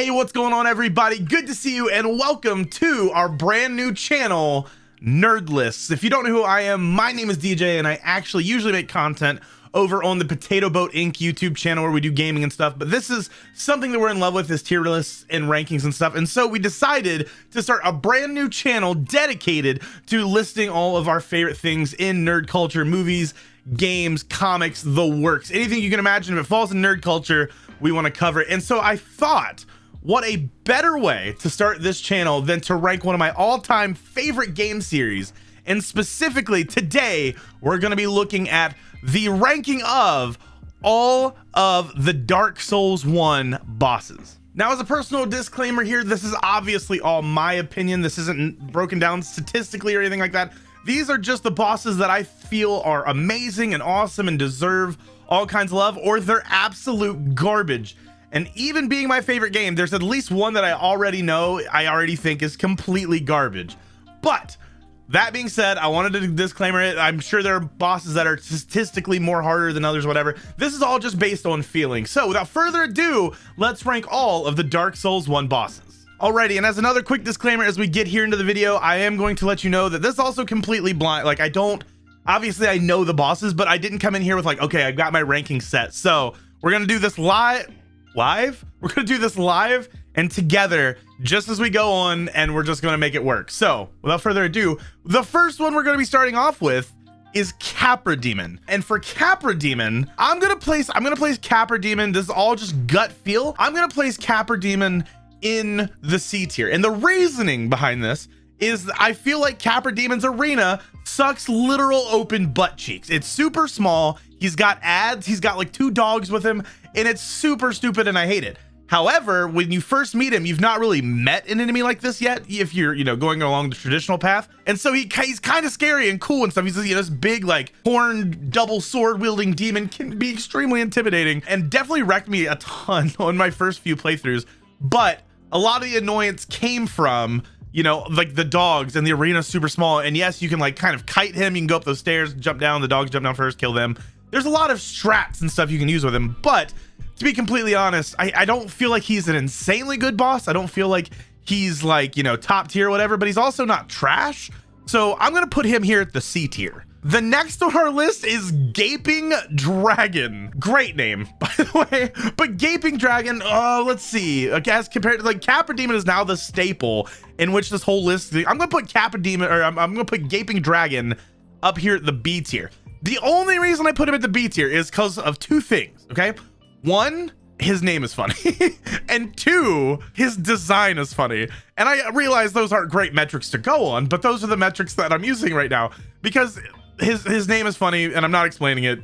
Hey, what's going on, everybody? Good to see you and welcome to our brand new channel, NerdLists. If you don't know who I am, my name is DJ and I actually usually make content over on the Potato Boat Inc. YouTube channel where we do gaming and stuff, but this is something that we're in love with, is tier lists and rankings and stuff, and so we decided to start a brand new channel dedicated to listing all of our favorite things in nerd culture: movies, games, comics, the works. Anything you can imagine, if it falls in nerd culture, we want to cover it. And so I thought, what a better way to start this channel than to rank one of my all-time favorite game series. And specifically today, we're going to be looking at the ranking of all of the Dark Souls 1 bosses. Now, as a personal disclaimer here, this is obviously all my opinion. This isn't broken down statistically or anything like that. These are just the bosses that I feel are amazing and awesome and deserve all kinds of love, or they're absolute garbage. And even being my favorite game, there's at least one that I already think is completely garbage. But that being said, I wanted to disclaimer it. I'm sure there are bosses that are statistically more harder than others, whatever. This is all just based on feeling. So without further ado, let's rank all of the Dark Souls 1 bosses. Alrighty, and as another quick disclaimer, as we get here into the video, I am going to let you know that this is also completely blind. Like, obviously I know the bosses, but I didn't come in here with like, okay, I've got my ranking set. So we're gonna do this live. We're gonna do this live and together just as we go on, and we're just gonna make it work. So without further ado, the first one we're gonna be starting off with is Capra Demon. And for Capra Demon, I'm gonna place Capra Demon. This is all just gut feel. I'm gonna place Capra Demon in the C tier. And the reasoning behind this is I feel like Capra Demon's arena sucks literal open butt cheeks. It's super small. He's got ads. He's got like 2 dogs with him, and it's super stupid and I hate it. However, when you first meet him, you've not really met an enemy like this yet, if you're, going along the traditional path. And so he's kind of scary and cool and stuff. He's this big, like, horned, double sword wielding demon, can be extremely intimidating and definitely wrecked me a ton on my first few playthroughs. But a lot of the annoyance came from, like the dogs, and the arena's super small. And yes, you can like kind of kite him. You can go up those stairs, jump down, the dogs jump down first, kill them. There's a lot of strats and stuff you can use with him, but to be completely honest, I don't feel like he's an insanely good boss. I don't feel like he's like, top tier or whatever, but he's also not trash. So I'm going to put him here at the C tier. The next on our list is Gaping Dragon. Great name, by the way. But Gaping Dragon, let's see. As compared to, like, Capra Demon is now the staple in which this whole list, I'm going to put Capra Demon, or I'm going to put Gaping Dragon up here at the B tier. The only reason I put him at the B tier is because of 2 things, okay? 1, his name is funny. And 2, his design is funny. And I realize those aren't great metrics to go on, but those are the metrics that I'm using right now, because his name is funny, and I'm not explaining it,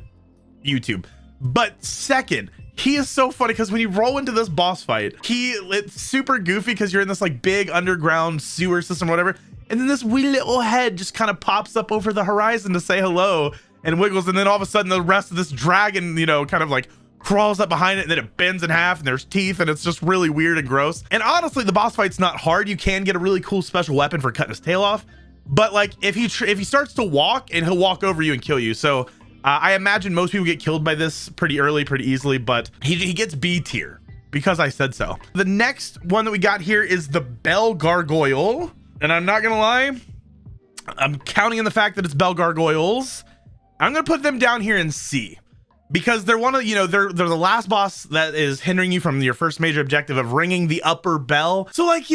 YouTube. But second, he is so funny because when you roll into this boss fight, it's super goofy because you're in this like big underground sewer system or whatever, and then this wee little head just kind of pops up over the horizon to say hello and wiggles, and then all of a sudden the rest of this dragon, kind of like crawls up behind it, and then it bends in half and there's teeth, and it's just really weird and gross. And honestly, the boss fight's not hard. You can get a really cool special weapon for cutting his tail off, but like if he starts to walk, and he'll walk over you and kill you. So I imagine most people get killed by this pretty early, pretty easily, but he gets B tier because I said so. The next one that we got here is the Bell Gargoyle, and I'm not gonna lie, I'm counting in the fact that it's Bell Gargoyles. I'm gonna put them down here in C because they're one of, they're the last boss that is hindering you from your first major objective of ringing the upper bell. So like,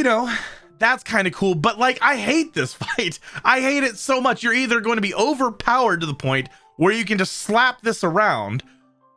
that's kind of cool, but like, I hate this fight. I hate it so much. You're either going to be overpowered to the point where you can just slap this around,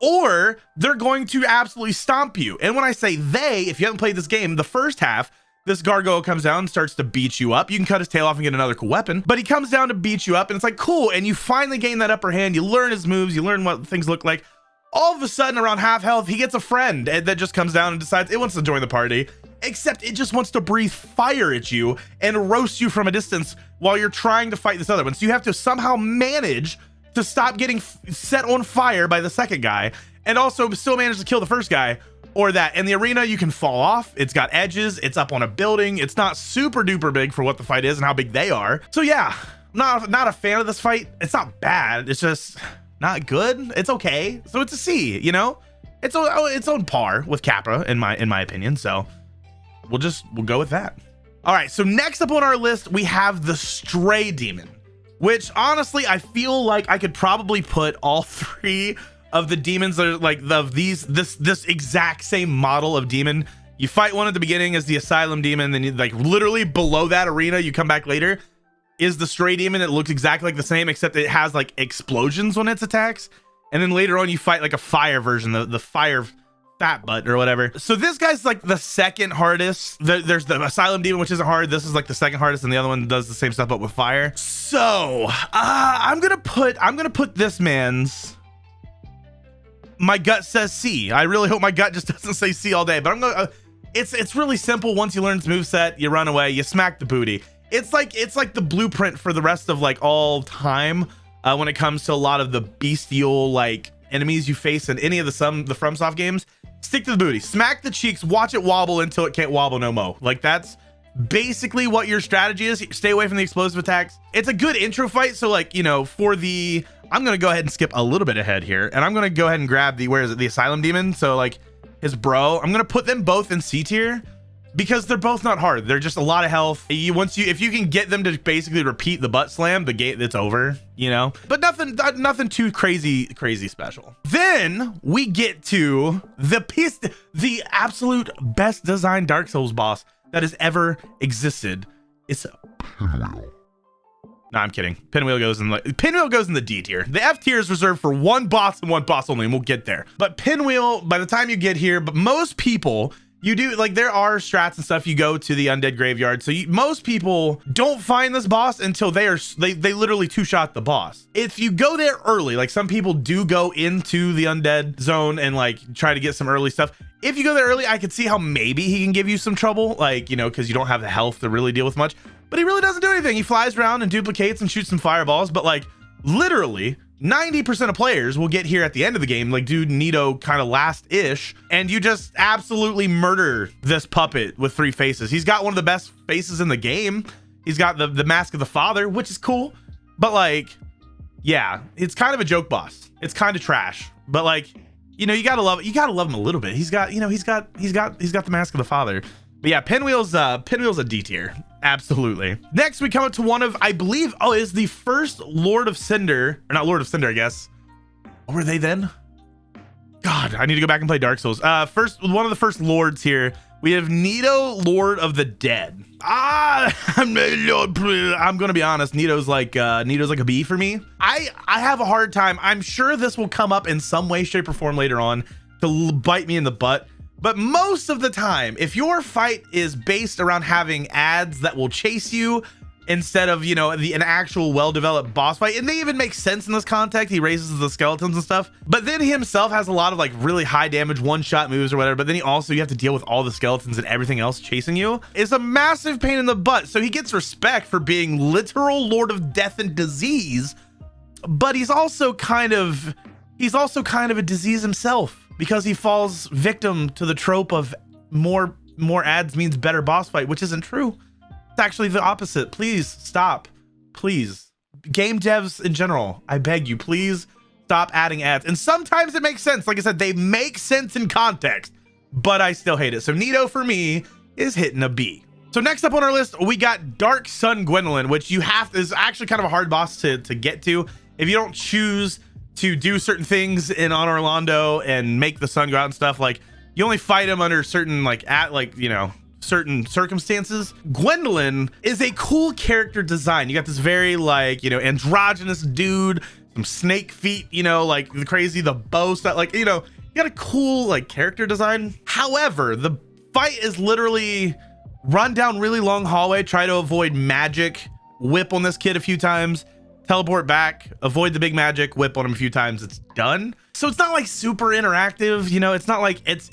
or they're going to absolutely stomp you. And when I say they, if you haven't played this game, the first half, this gargoyle comes down and starts to beat you up. You can cut his tail off and get another cool weapon, but he comes down to beat you up, and it's like, cool. And you finally gain that upper hand. You learn his moves. You learn what things look like. All of a sudden, around half health, he gets a friend that just comes down and decides it wants to join the party, except it just wants to breathe fire at you and roast you from a distance while you're trying to fight this other one. So you have to somehow manage to stop getting set on fire by the second guy, and also still manage to kill the first guy, or that. In the arena, you can fall off. It's got edges. It's up on a building. It's not super duper big for what the fight is and how big they are. So yeah, not a fan of this fight. It's not bad. It's just not good. It's okay. So it's a C, It's on par with Capra in my opinion. So we'll go with that. All right, so next up on our list, we have the Stray Demon, which honestly, I feel like I could probably put all 3 of the demons that are like this exact same model of demon. You fight one at the beginning as the Asylum Demon, then you like literally below that arena, you come back later, is the Stray Demon. It looks exactly like the same, except it has like explosions when it attacks. And then later on, you fight like a fire version, the fire fat butt or whatever. So this guy's like the second hardest. There's the Asylum Demon, which isn't hard. This is like the second hardest, and the other one does the same stuff but with fire. So I'm gonna put this man's. My gut says C. I really hope my gut just doesn't say C all day, but I'm gonna. It's really simple. Once you learn its moveset, you run away, you smack the booty. It's like the blueprint for the rest of like all time when it comes to a lot of the bestial like enemies you face in any of the FromSoft games. Stick to the booty, smack the cheeks, watch it wobble until it can't wobble no more. Like that's basically what your strategy is. Stay away from the explosive attacks. It's a good intro fight. So like, you know, I'm gonna go ahead and skip a little bit ahead here, and I'm gonna go ahead and grab the Asylum Demon. So like his bro, I'm gonna put them both in C tier because they're both not hard. They're just a lot of health. If you can get them to basically repeat the butt slam, the game it's over, you know. But nothing too crazy special. Then we get to the absolute best designed Dark Souls boss that has ever existed. It's Pinwheel. No, I'm kidding. Pinwheel goes in the D tier. The F tier is reserved for one boss and one boss only, and we'll get there. But Pinwheel, by the time you get here, but most people, you do like there are strats and stuff. You go to the undead graveyard, so most people don't find this boss until they literally two-shot the boss. If you go there early, like some people do go into the undead zone and like try to get some early stuff. If you go there early, I could see how maybe he can give you some trouble, like, you know, because you don't have the health to really deal with much. But he really doesn't do anything. He flies around and duplicates and shoots some fireballs. But like literally 90% of players will get here at the end of the game, like dude Nito kind of last-ish, and you just absolutely murder this puppet with 3 faces. He's got one of the best faces in the game. He's got the mask of the father, which is cool. But like, yeah, it's kind of a joke boss. It's kind of trash. But like, you know, you gotta love him a little bit. He's got the mask of the father. But yeah, Pinwheel's a D tier. Absolutely. Next, we come up to one of, I believe, is the first Lord of Cinder, or not Lord of Cinder, I guess. What were they then? God, I need to go back and play Dark Souls. One of the first lords here. We have Nito, Lord of the Dead. I'm gonna be honest. Nito's like a B for me. I have a hard time. I'm sure this will come up in some way, shape, or form later on to bite me in the butt. But most of the time, if your fight is based around having ads that will chase you instead of, you know, an actual well-developed boss fight, and they even make sense in this context, he raises the skeletons and stuff, but then he himself has a lot of like really high damage one-shot moves or whatever, but then you have to deal with all the skeletons and everything else chasing you. It's a massive pain in the butt. So he gets respect for being literal Lord of Death and Disease, but he's also kind of a disease himself, because he falls victim to the trope of more ads means better boss fight, which isn't true. It's actually the opposite. Please stop. Please. Game devs in general, I beg you, please stop adding ads. And sometimes it makes sense. Like I said, they make sense in context, but I still hate it. So Nito for me is hitting a B. So next up on our list, we got Dark Sun Gwendolyn, which is actually kind of a hard boss to get to if you don't choose to do certain things in On Orlando and make the sun go out and stuff. Like you only fight him under certain certain circumstances. Gwendolyn is a cool character design. You got this very like, you know, androgynous dude, some snake feet, you know, like the bow stuff, like, you know, you got a cool like character design. However, the fight is literally run down really long hallway, try to avoid magic, whip on this kid a few times, teleport back, avoid the big magic, whip on him a few times, it's done. So it's not like super interactive, you know, it's not like it's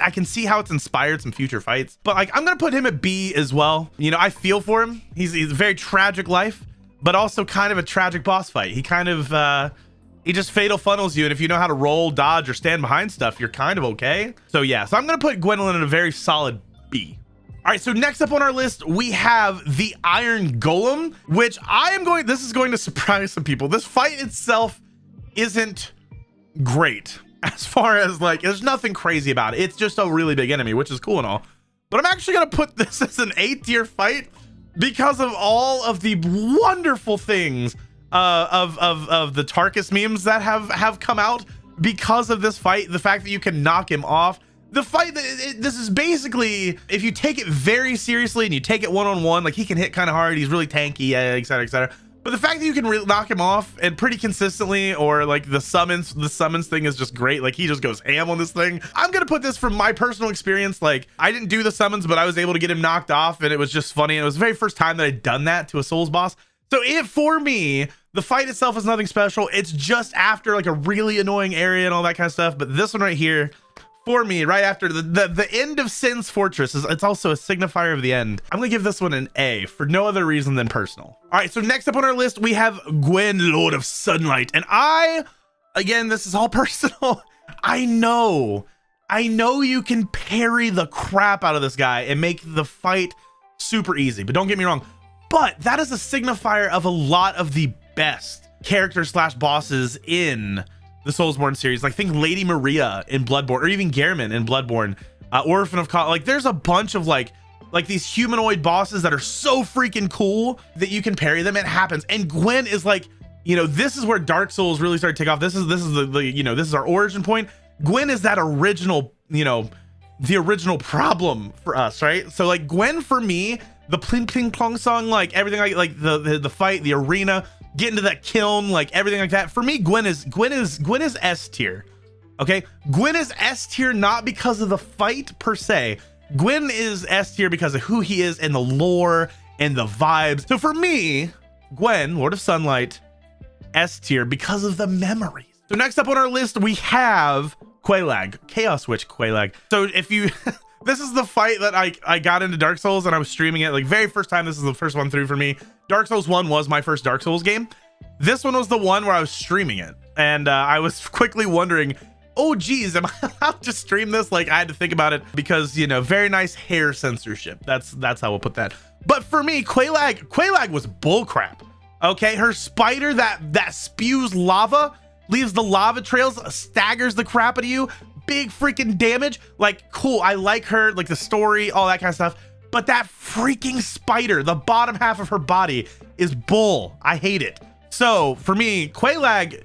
I can see how it's inspired some future fights, but like I'm gonna put him at B as well. You know, I feel for him. He's a very tragic life, but also kind of a tragic boss fight. He kind of he just fatal funnels you, and if you know how to roll, dodge, or stand behind stuff, you're kind of okay. So yeah, so I'm gonna put Gwendolyn in a very solid B. All right, so next up on our list, we have the Iron Golem, which this is going to surprise some people. This fight itself isn't great as far as like, there's nothing crazy about it. It's just a really big enemy, which is cool and all. but I'm actually gonna put this as an A tier fight because of all of the wonderful things of the Tarkus memes that have come out because of this fight. The fact that you can knock him off. The fight, this is basically, if you take it very seriously and you take it one-on-one, like he can hit kind of hard, he's really tanky, etc, etc. But the fact that you can knock him off and pretty consistently, or like the summons thing is just great. Like he just goes ham on this thing. I'm gonna put this from my personal experience. Like I didn't do the summons, but I was able to get him knocked off, and it was just funny. And it was the very first time that I'd done that to a Souls boss. So for me, the fight itself is nothing special. It's just after like a really annoying area and all that kind of stuff. But this one right here, for me, right after the end of Sin's Fortress, it's also a signifier of the end. I'm gonna give this one an A for no other reason than personal. All right, so next up on our list, we have Gwen, Lord of Sunlight. And again, this is all personal. I know you can parry the crap out of this guy and make the fight super easy, but don't get me wrong. But that is a signifier of a lot of the best characters / bosses in the Soulsborne series. Like think Lady Maria in Bloodborne, or even Gehrman in Bloodborne, Orphan of Khala. Like there's a bunch of like these humanoid bosses that are so freaking cool that you can parry them. It happens. And Gwen is like, you know, this is where Dark Souls really started to take off. This is the you know, this is our origin point. Gwen is that original, you know, the original problem for us, right? So like Gwen, for me, the pling pling plong song, like everything, like the fight, the arena, get into that kiln, like everything like that. For me, Gwen is S tier. Okay, Gwen is S tier not because of the fight per se. Gwen is S tier because of who he is and the lore and the vibes. So for me, Gwen, Lord of Sunlight, S tier because of the memories. So next up on our list, we have Quela, Chaos Witch Quela. So if you this is the fight that I got into Dark Souls and I was streaming it like very first time. This is the first one through for me. Dark Souls 1 was my first Dark Souls game. This one was the one where I was streaming it, and I was quickly wondering, oh geez, am I allowed to stream this? Like I had to think about it because, you know, very nice hair censorship. That's how we'll put that. But for me, Quela was bullcrap. Okay, her spider that spews lava, leaves the lava trails, staggers the crap out of you, big freaking damage. Like cool, I like her, like the story, all that kind of stuff. But that freaking spider, the bottom half of her body is bull. I hate it. So for me, Quela's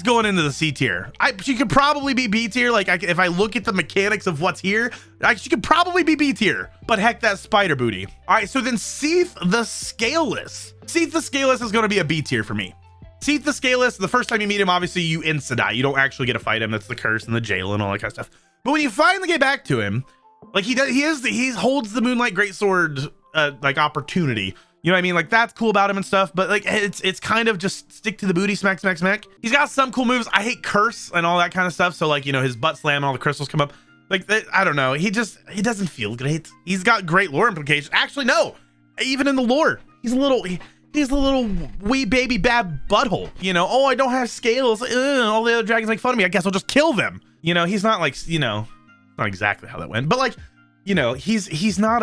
going into the C tier. She could probably be B tier. Like if I look at the mechanics of what's here, she could probably be B tier. But heck, that spider booty. All right, so then Seath the Scaleless. Seath the Scaleless is going to be a B tier for me. Seath the Scaleless, the first time you meet him, obviously you insta die. You don't actually get to fight him. That's the curse and the jail and all that kind of stuff. But when you finally get back to him, like he holds the Moonlight Greatsword like opportunity. You know what I mean? Like that's cool about him and stuff, but like it's kind of just stick to the booty, smack, smack, smack. He's got some cool moves. I hate curse and all that kind of stuff. So like, you know, his butt slam and all the crystals come up. Like I don't know. He doesn't feel great. He's got great lore implications. Actually, no. Even in the lore, he's a little wee baby bad butthole. You know, oh, I don't have scales. All the other dragons make fun of me. I guess I'll just kill them. You know, he's not like, you know, not exactly how that went, but like, you know, he's not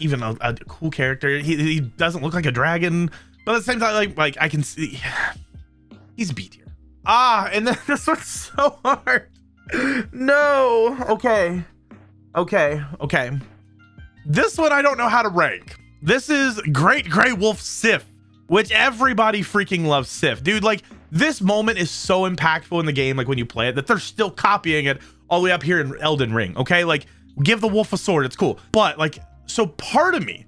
even a cool character. He doesn't look like a dragon, but at the same time, like I can see he's B tier. And then this one's so hard. No. Okay. This one I don't know how to rank. This is Great Grey Wolf Sif, which everybody freaking loves Sif, dude. Like this moment is so impactful in the game, like when you play it, that they're still copying it all the way up here in Elden Ring. Okay, like give the wolf a sword, it's cool. But like, so part of me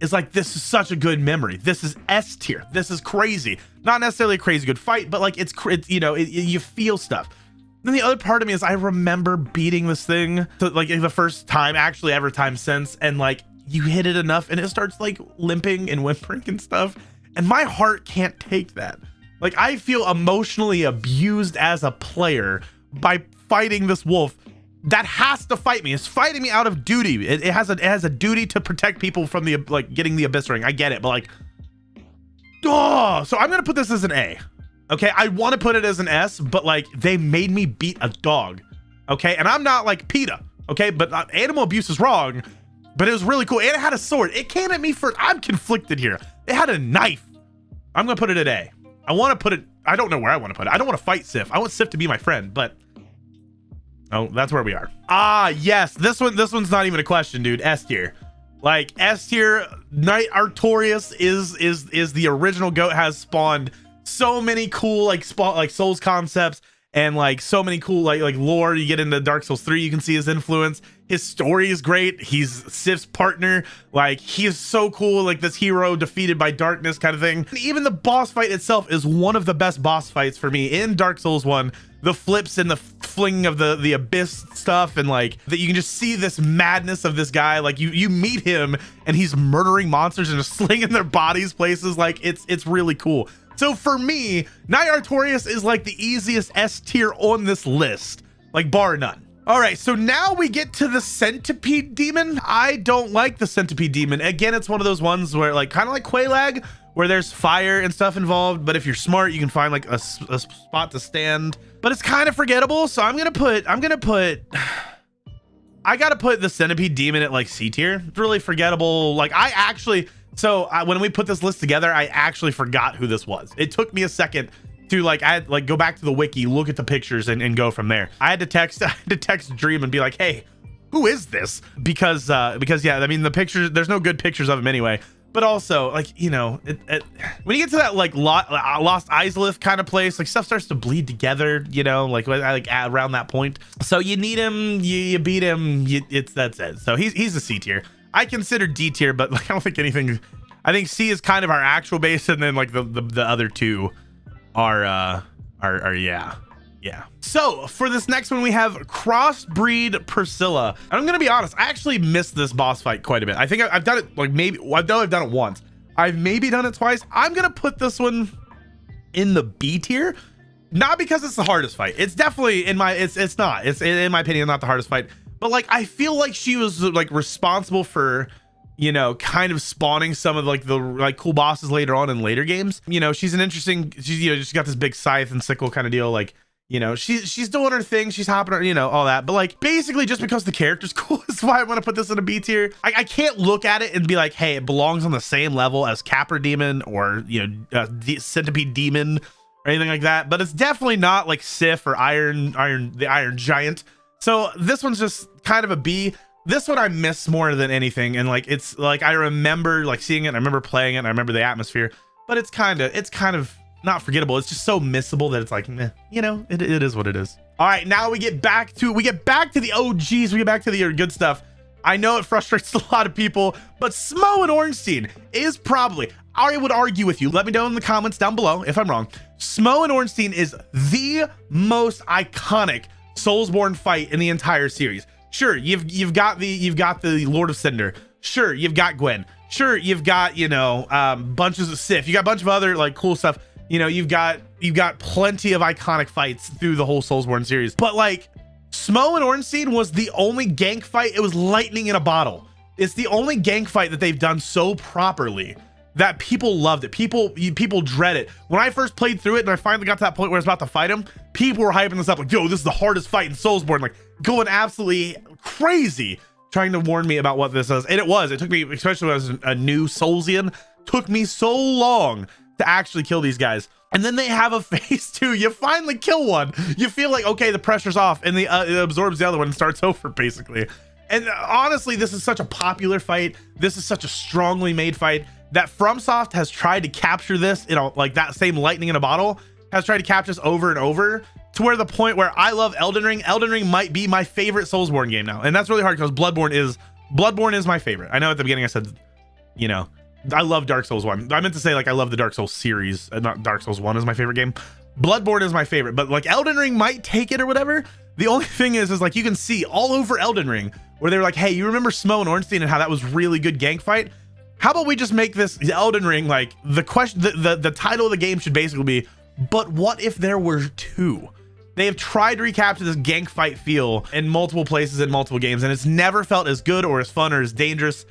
is like, this is such a good memory. This is S tier. This is crazy. Not necessarily a crazy good fight, but like it's you know, you feel stuff. Then the other part of me is I remember beating this thing to, like the first time, actually ever time since, and like you hit it enough and it starts like limping and whimpering and stuff. And my heart can't take that. Like I feel emotionally abused as a player by fighting this wolf that has to fight me. It's fighting me out of duty. It has a duty to protect people from the like getting the abyss ring. I get it, but like, oh, so I'm gonna put this as an A. Okay, I want to put it as an S, but like they made me beat a dog. Okay, and I'm not like PETA. Okay, but animal abuse is wrong. But it was really cool, and it had a sword. It came at me for. I'm conflicted here. It had a knife. I'm gonna put it at A. I want to put it. I don't know where I want to put it. I don't want to fight Sif. I want Sif to be my friend, but Oh, that's where we are. Ah, yes. This one's not even a question, dude. S tier. Like S tier, Knight Artorius is the original GOAT, has spawned so many cool like Souls concepts and like so many cool like lore. You get into Dark Souls 3, you can see his influence. His story is great. He's Sif's partner. Like, he is so cool, like this hero defeated by darkness kind of thing. And even the boss fight itself is one of the best boss fights for me in Dark Souls 1. The flips and the flinging of the abyss stuff, and like that you can just see this madness of this guy. Like you meet him and he's murdering monsters and just slinging their bodies places. Like it's really cool. So for me, Knight Artorius is like the easiest S tier on this list, like bar none. All right, so now we get to the Centipede Demon. I don't like the Centipede Demon. Again, it's one of those ones where like kind of like Quela, where there's fire and stuff involved, but if you're smart, you can find like a spot to stand. But it's kind of forgettable, so I gotta put the Centipede Demon at like C tier. It's really forgettable. Like when we put this list together, I actually forgot who this was. It took me a second to I had go back to the wiki, look at the pictures and go from there. I had to text Dream and be like, hey, who is this? Because yeah, I mean the pictures, there's no good pictures of him anyway. But also, like, you know, when you get to that like Lost Islith kind of place, like stuff starts to bleed together, you know, like around that point. So you need him, you beat him, that's it. So he's a C tier. I consider D tier, but like I don't think anything. I think C is kind of our actual base, and then like the other two are yeah. So for this next one, we have Crossbreed Priscilla. And I'm gonna be honest, I actually missed this boss fight quite a bit. I think I've done it like maybe I've done it once. I've maybe done it twice. I'm gonna put this one in the B tier, not because it's the hardest fight. It's definitely in my it's in my opinion not the hardest fight, but like I feel like she was like responsible for, you know, kind of spawning some of like the like cool bosses later on in later games. You know, she's she's got this big scythe and sickle kind of deal. Like, you know, she's doing her thing, she's hopping, you know, all that. But like basically just because the character's cool is why I want to put this in a B tier. I can't look at it and be like, hey, it belongs on the same level as Capra Demon or, you know, Centipede Demon or anything like that. But it's definitely not like Sif or the Iron Giant. So this one's just kind of a B. This one I miss more than anything, and like it's like I remember like seeing it, I remember playing it, and I remember the atmosphere, but it's kind of not forgettable. It's just so missable that it's like, meh, you know, it is what it is. All right, now we get back to the OGs, we get back to the good stuff. I know it frustrates a lot of people, but Smo Ornstein is probably, I would argue with you, let me know in the comments down below if I'm wrong. Smo Ornstein is the most iconic Soulsborne fight in the entire series. Sure, you've got the Lord of Cinder. Sure, you've got Gwen. Sure, you've got, you know, bunches of Sif. You got a bunch of other like cool stuff. You know, you've got plenty of iconic fights through the whole Soulsborne series. But like Smo and Ornstein was the only gank fight. It was lightning in a bottle. It's the only gank fight that they've done so properly that people loved it. People dread it. When I first played through it and I finally got to that point where I was about to fight him, people were hyping this up like, yo, this is the hardest fight in Soulsborne, like going absolutely crazy, trying to warn me about what this is. And it was. It took me, especially when I was a new Soulsian, took me so long to actually kill these guys. And then they have a phase 2. You finally kill one. You feel like, okay, the pressure's off, and it absorbs the other one and starts over basically. And honestly, this is such a popular fight. This is such a strongly made fight that FromSoft has tried to capture this, you know, like that same lightning in a bottle, has tried to capture this over and over to where the point where I love Elden Ring. Elden Ring might be my favorite Soulsborne game now. And that's really hard because Bloodborne is my favorite. I know at the beginning I said, you know, I love Dark Souls 1. I meant to say like I love the Dark Souls series, not Dark Souls 1 is my favorite game. Bloodborne is my favorite, but like Elden Ring might take it or whatever. The only thing is like you can see all over Elden Ring where they're like, hey, you remember Smo and Ornstein and how that was really good gank fight? How about we just make this Elden Ring like the question, the title of the game should basically be, but what if there were two? They have tried to recapture this gank fight feel in multiple places in multiple games, and it's never felt as good or as fun or as dangerous.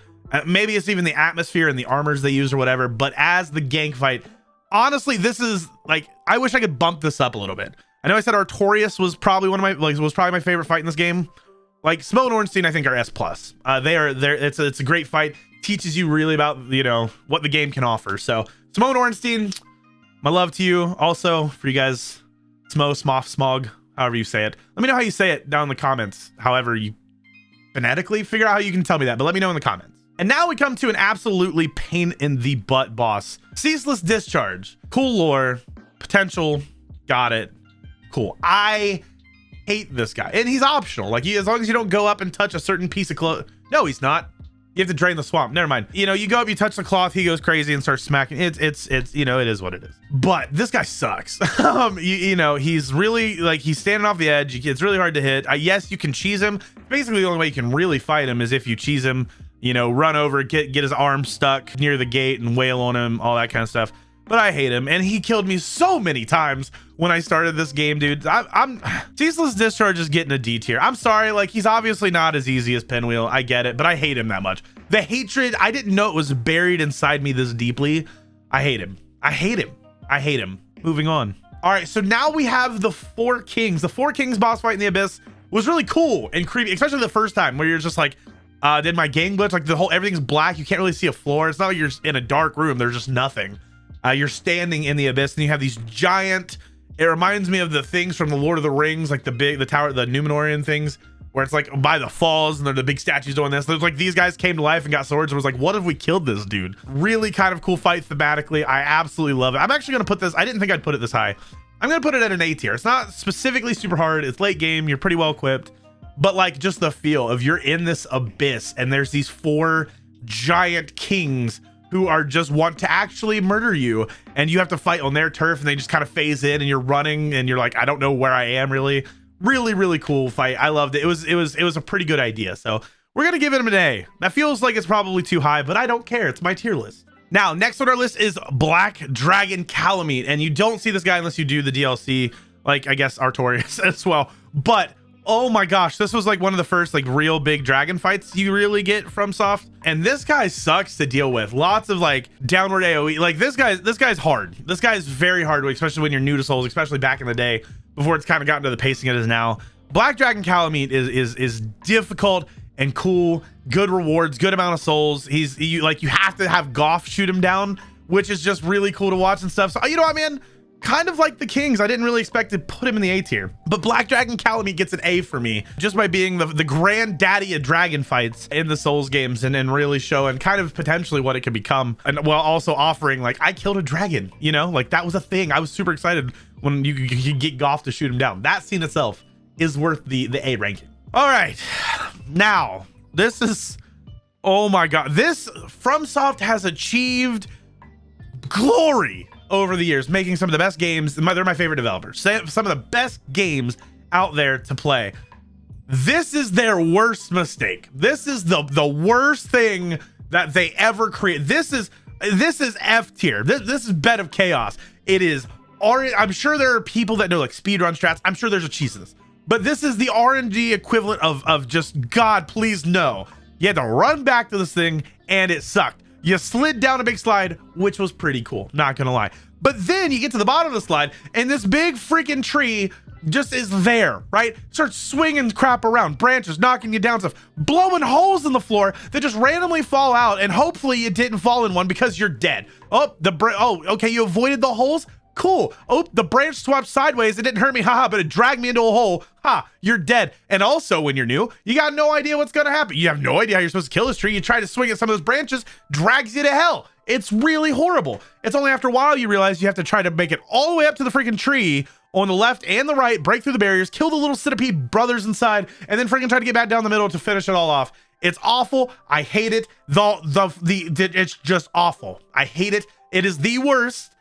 Maybe it's even the atmosphere and the armors they use or whatever, but as the gank fight, honestly, this is like, I wish I could bump this up a little bit. I know I said Artorius was probably my favorite fight in this game. Like Smo and Ornstein, I think are S+. It's a great fight. Teaches you really about, you know, what the game can offer. So Smo and Ornstein, my love to you. Also for you guys, Smo, Smoth, Smog, however you say it. Let me know how you say it down in the comments, however you phonetically figure out how you can tell me that, but let me know in the comments. And now we come to an absolutely pain in the butt boss. Ceaseless Discharge. Cool lore, potential, got it, cool. I hate this guy, and he's optional. Like, as long as you don't go up and touch a certain piece of cloth. No, he's not. You have to drain the swamp. Never mind. You know, you go up, you touch the cloth, he goes crazy and starts smacking. It's you know, it is what it is. But this guy sucks. You know, he's really, like, he's standing off the edge. It's really hard to hit. Yes, you can cheese him. Basically, the only way you can really fight him is if you cheese him, you know, run over, get his arm stuck near the gate and wail on him, all that kind of stuff. But I hate him, and he killed me so many times when I started this game, dude. I'm Ceaseless Discharge is getting a D tier. I'm sorry, like, he's obviously not as easy as Pinwheel. I get it, but I hate him that much. The hatred, I didn't know it was buried inside me this deeply. I hate him. I hate him. I hate him. Moving on. All right, so now we have the Four Kings. The Four Kings boss fight in the Abyss was really cool and creepy, especially the first time where you're just like, did my game glitch? Like, the whole, everything's black. You can't really see a floor. It's not like you're in a dark room. There's just nothing. You're standing in the abyss and you have these giant, it reminds me of the things from the Lord of the Rings, like the tower, the Numenorian things, where it's like by the falls and they're the big statues doing this. There's like, these guys came to life and got swords and was like, what if we killed this dude? Really kind of cool fight thematically. I absolutely love it. I'm actually going to put this, I didn't think I'd put it this high. I'm going to put it at an A tier. It's not specifically super hard. It's late game. You're pretty well equipped, but like just the feel of you're in this abyss and there's these four giant kings who are just want to actually murder you, and you have to fight on their turf, and they just kind of phase in, and you're running, and you're like, I don't know where I am. Really cool fight. I loved it. It was a pretty good idea. So we're gonna give it an A. That feels like it's probably too high, but I don't care. It's my tier list. Now, next on our list is Black Dragon Calamine, and you don't see this guy unless you do the DLC, like I guess Artorius as well. But oh my gosh, this was like one of the first like real big dragon fights you really get from Soft. And this guy sucks to deal with. Lots of like downward AoE. Like this guy's hard. This guy is very hard, especially when you're new to Souls, especially back in the day before it's kind of gotten to the pacing it is now. Black Dragon Calamine is difficult and cool, good rewards, good amount of souls. You have to have Goth shoot him down, which is just really cool to watch and stuff. So, you know what I mean? Kind of like the Kings, I didn't really expect to put him in the A tier, but Black Dragon Calamine gets an A for me just by being the granddaddy of dragon fights in the Souls games and really showing kind of potentially what it could become, and while also offering like, I killed a dragon, you know, like that was a thing. I was super excited when you get Goth to shoot him down. That scene itself is worth the A ranking. All right, now this is, oh my god, this FromSoft has achieved glory over the years, making some of the best games. They're my favorite developers. Some of the best games out there to play. This is their worst mistake. This is the worst thing that they ever create. This is F tier. This is Bed of Chaos. It is I'm sure there are people that know like speedrun strats. I'm sure there's a cheese in this, but this is the RNG equivalent of just, God, please no. You had to run back to this thing and it sucked. You slid down a big slide, which was pretty cool, not gonna lie. But then you get to the bottom of the slide and this big freaking tree just is there, right? Starts swinging crap around, branches knocking you down, stuff, blowing holes in the floor that just randomly fall out, and hopefully it didn't fall in one because you're dead. Oh, okay, you avoided the holes? Cool. Oh, the branch swapped sideways. It didn't hurt me, haha, but it dragged me into a hole. Ha, you're dead. And also, when you're new, you got no idea what's gonna happen. You have no idea how you're supposed to kill this tree. You try to swing at some of those branches, drags you to hell. It's really horrible. It's only after a while you realize you have to try to make it all the way up to the freaking tree on the left and the right, break through the barriers, kill the little centipede brothers inside, and then freaking try to get back down the middle to finish it all off. It's awful. I hate it. It's just awful. I hate it. It is the worst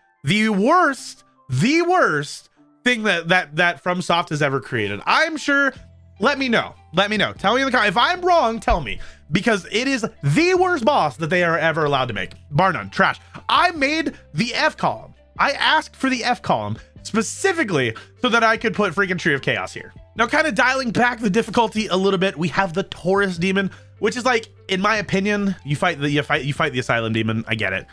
thing that FromSoft has ever created. I'm sure. Let me know. Tell me in the comments. If I'm wrong, tell me, because it is the worst boss that they are ever allowed to make. Bar none. Trash. I made the F column. I asked for the F column specifically so that I could put freaking Tree of Chaos here. Now, kind of dialing back the difficulty a little bit, we have the Taurus Demon, which is like, in my opinion, you fight the Asylum Demon. I get it.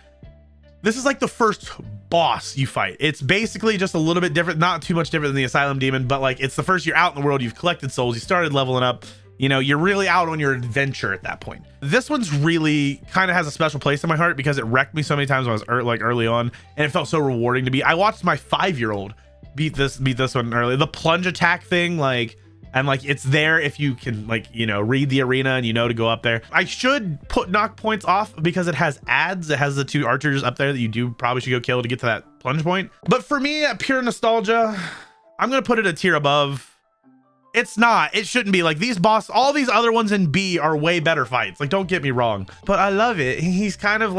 This is like the first boss you fight. It's basically just a little bit different, not too much different than the Asylum Demon, but like it's the first you're out in the world, you've collected souls, you started leveling up, you know, you're really out on your adventure at that point. This one's really kind of has a special place in my heart because it wrecked me so many times when I was early on, and it felt so rewarding to be. I watched my 5-year-old beat this one early. The plunge attack thing, like, and like it's there if you can, like, you know, read the arena and you know to go up there. I should knock points off because it has ads. It has the 2 archers up there that you probably should go kill to get to that plunge point. But for me, at pure nostalgia, I'm gonna put it a tier above. It's not, it shouldn't be. Like, these all these other ones in B are way better fights, like, don't get me wrong, but I love it. He's kind of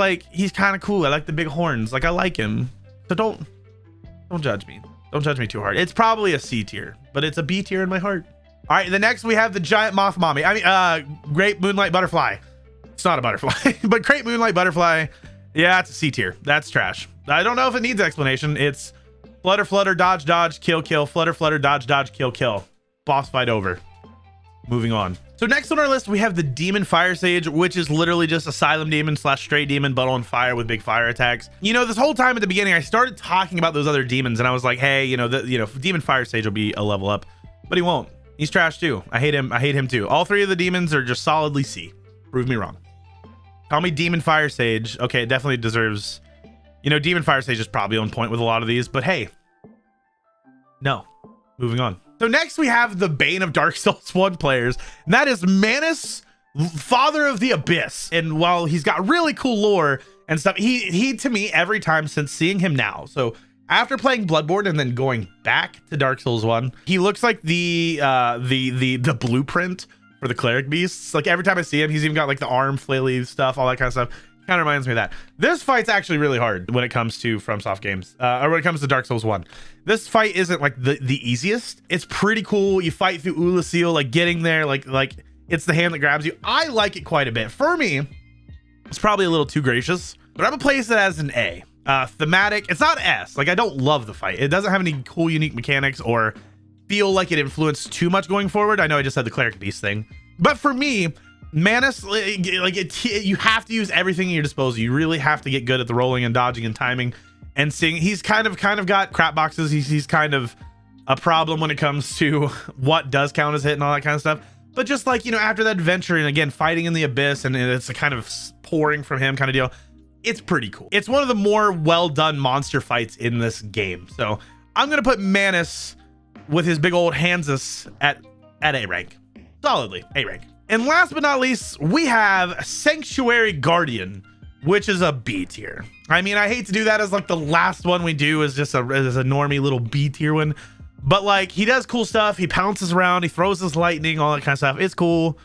cool. I like the big horns, like, I like him. So don't judge me. Don't judge me too hard. It's probably a C tier, but it's a B tier in my heart. All right, the next we have the giant moth mommy. I mean, Great Moonlight Butterfly. It's not a butterfly, but Great Moonlight Butterfly. Yeah, it's a C tier. That's trash. I don't know if it needs explanation. It's flutter, flutter, dodge, dodge, kill, kill, flutter, flutter, dodge, dodge, kill, kill. Boss fight over. Moving on. So next on our list, we have the Demon Fire Sage, which is literally just Asylum Demon / Stray Demon, but on fire with big fire attacks. You know, this whole time at the beginning, I started talking about those other demons, and I was like, hey, you know, Demon Fire Sage will be a level up, but he won't. He's trash too. I hate him. I hate him too. All 3 of the demons are just solidly C. Prove me wrong. Call me Demon Fire Sage. Okay, it definitely deserves. You know, Demon Fire Sage is probably on point with a lot of these, but hey, no. Moving on. So next we have the bane of Dark Souls 1 players, and that is Manus, Father of the Abyss. And while he's got really cool lore and stuff, he to me, every time since seeing him now, so after playing Bloodborne and then going back to Dark Souls 1, he looks like the blueprint for the cleric beasts. Like, every time I see him, he's even got like the arm flaily stuff, all that kind of stuff. Kind of reminds me of that. This fight's actually really hard when it comes to FromSoft games, or when it comes to Dark Souls 1. This fight isn't like the easiest. It's pretty cool. You fight through Ulasil, like getting there, like it's the hand that grabs you. I like it quite a bit. For me, it's probably a little too gracious, but I'm gonna place it as an A. Thematic, it's not S. Like, I don't love the fight. It doesn't have any cool, unique mechanics or feel like it influenced too much going forward. I know I just said the cleric beast thing, but for me, Manus, like, you have to use everything at your disposal. You really have to get good at the rolling and dodging and timing and seeing. He's kind of got crap boxes. He's kind of a problem when it comes to what does count as hit and all that kind of stuff. But just like, you know, after that adventure and again fighting in the abyss and it's a kind of pouring from him kind of deal, it's pretty cool. It's one of the more well done monster fights in this game. So I'm gonna put Manus with his big old handsus at A rank. Solidly A rank. And last but not least, we have Sanctuary Guardian, which is a B tier. I mean, I hate to do that as like the last one we do is just as a normie little B tier one, but like, he does cool stuff. He pounces around, he throws his lightning, all that kind of stuff. It's cool,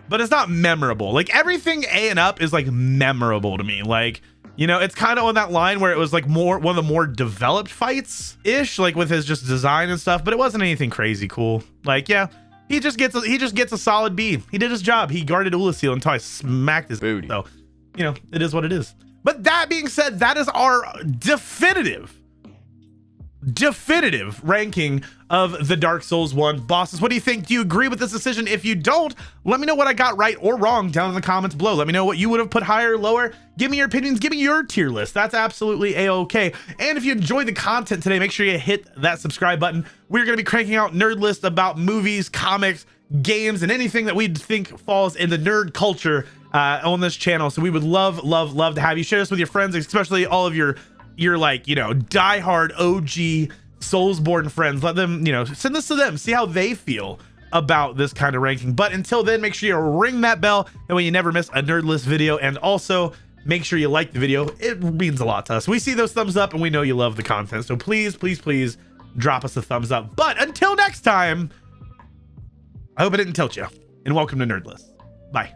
but it's not memorable. Like, everything A and up is like memorable to me. Like, you know, it's kind of on that line where it was like one of the more developed fights ish, like with his just design and stuff, but it wasn't anything crazy cool. Like, yeah. He just gets a solid B. He did his job. He guarded Ulasil until I smacked his booty. So, you know, it is what it is. But that being said, that is our definitive ranking of the Dark Souls 1 bosses. What do you think? Do you agree with this decision? If you don't, let me know what I got right or wrong down in the comments below. Let me know what you would have put higher or lower. Give me your opinions. Give me your tier list. That's absolutely a-okay. And if you enjoyed the content today, make sure you hit that subscribe button. We're going to be cranking out NerdLists about movies, comics, games, and anything that we think falls in the nerd culture on this channel. So we would love to have you share this with your friends, especially all of your like, you know, diehard OG Soulsborne friends. Let them, you know, send this to them, see how they feel about this kind of ranking. But until then, make sure you ring that bell and when you never miss a NerdList video, and also make sure you like the video. It means a lot to us. We see those thumbs up and we know you love the content, so please drop us a thumbs up. But until next time, I hope I didn't tilt you, and welcome to NerdList. Bye.